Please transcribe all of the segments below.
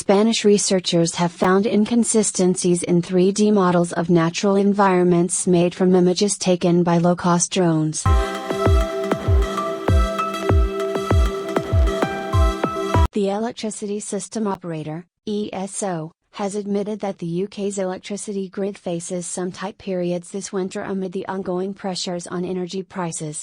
Spanish researchers have found inconsistencies in 3D models of natural environments made from images taken by low-cost drones. The Electricity System Operator, ESO, has admitted that the UK's electricity grid faces some tight periods this winter amid the ongoing pressures on energy prices.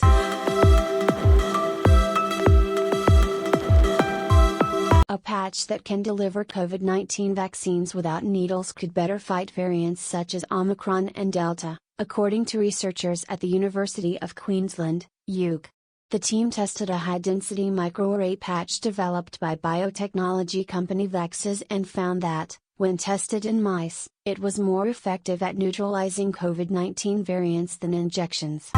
A patch that can deliver COVID-19 vaccines without needles could better fight variants such as Omicron and Delta, according to researchers at the University of Queensland, UK. The team tested a high-density microarray patch developed by biotechnology company Vaxxas and found that, when tested in mice, it was more effective at neutralizing COVID-19 variants than injections.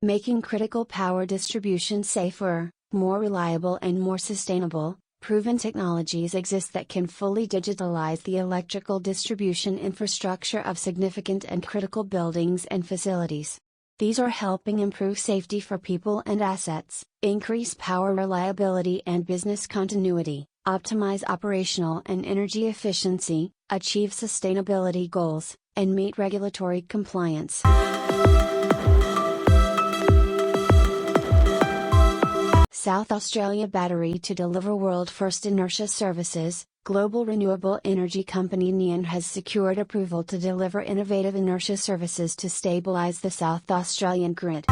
Making critical power distribution safer, more reliable and more sustainable, proven technologies exist that can fully digitalize the electrical distribution infrastructure of significant and critical buildings and facilities. These are helping improve safety for people and assets, increase power reliability and business continuity, optimize operational and energy efficiency, achieve sustainability goals, and meet regulatory compliance. South Australia Battery to deliver world-first inertia services. Global renewable energy company Neoen has secured approval to deliver innovative inertia services to stabilize the South Australian grid.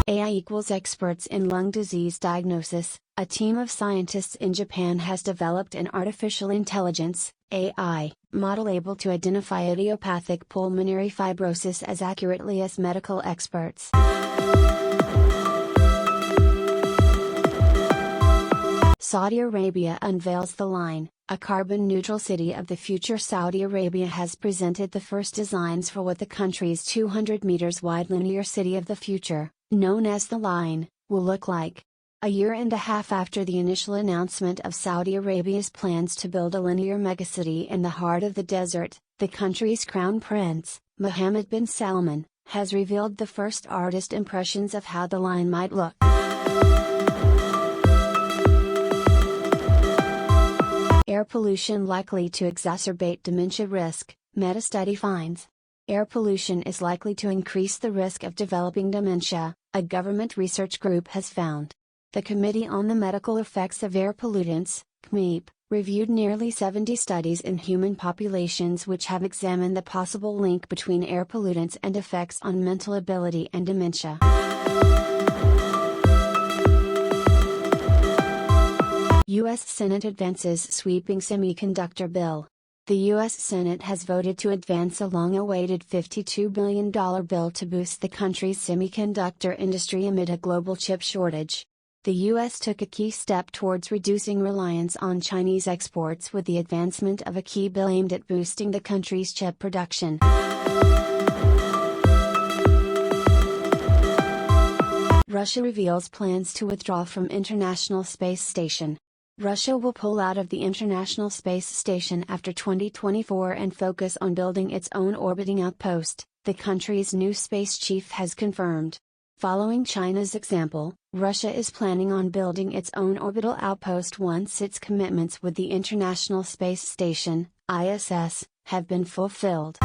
AI equals experts in lung disease diagnosis. A team of scientists in Japan has developed an artificial intelligence (AI) model able to identify idiopathic pulmonary fibrosis as accurately as medical experts. Saudi Arabia unveils The Line, a carbon-neutral city of the future. Saudi Arabia has presented the first designs for what the country's 200 meters wide linear city of the future, known as The Line, will look like. A year and a half after the initial announcement of Saudi Arabia's plans to build a linear megacity in the heart of the desert, the country's crown prince, Mohammed bin Salman, has revealed the first artist impressions of how the line might look. Air pollution likely to exacerbate dementia risk, meta-study finds. Air pollution is likely to increase the risk of developing dementia, a government research group has found. The Committee on the Medical Effects of Air Pollutants, CMEP, reviewed nearly 70 studies in human populations which have examined the possible link between air pollutants and effects on mental ability and dementia. U.S. Senate advances sweeping semiconductor bill. The U.S. Senate has voted to advance a long-awaited $52 billion bill to boost the country's semiconductor industry amid a global chip shortage. The U.S. took a key step towards reducing reliance on Chinese exports with the advancement of a key bill aimed at boosting the country's chip production. Russia reveals plans to withdraw from International Space Station. Russia will pull out of the International Space Station after 2024 and focus on building its own orbiting outpost, the country's new space chief has confirmed. Following China's example, Russia is planning on building its own orbital outpost once its commitments with the International Space Station, ISS, have been fulfilled.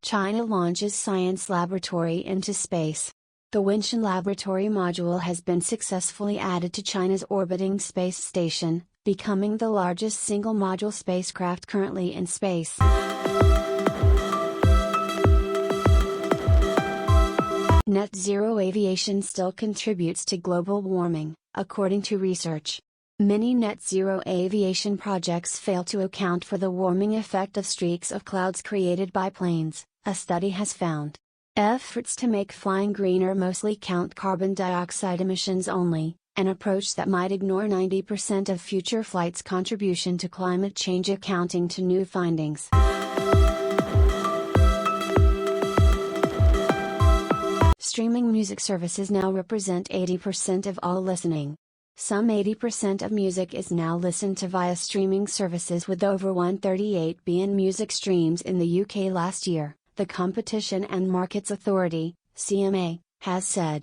China launches science laboratory into space. The Wenshan Laboratory module has been successfully added to China's orbiting space station, becoming the largest single-module spacecraft currently in space. Net zero aviation still contributes to global warming, according to research. Many net zero aviation projects fail to account for the warming effect of streaks of clouds created by planes, a study has found. Efforts to make flying greener mostly count carbon dioxide emissions only, an approach that might ignore 90% of future flights' contribution to climate change, accounting to new findings. Streaming music services now represent 80% of all listening. Some 80% of music is now listened to via streaming services, with over 138 billion music streams in the UK last year, the Competition and Markets Authority, CMA, has said.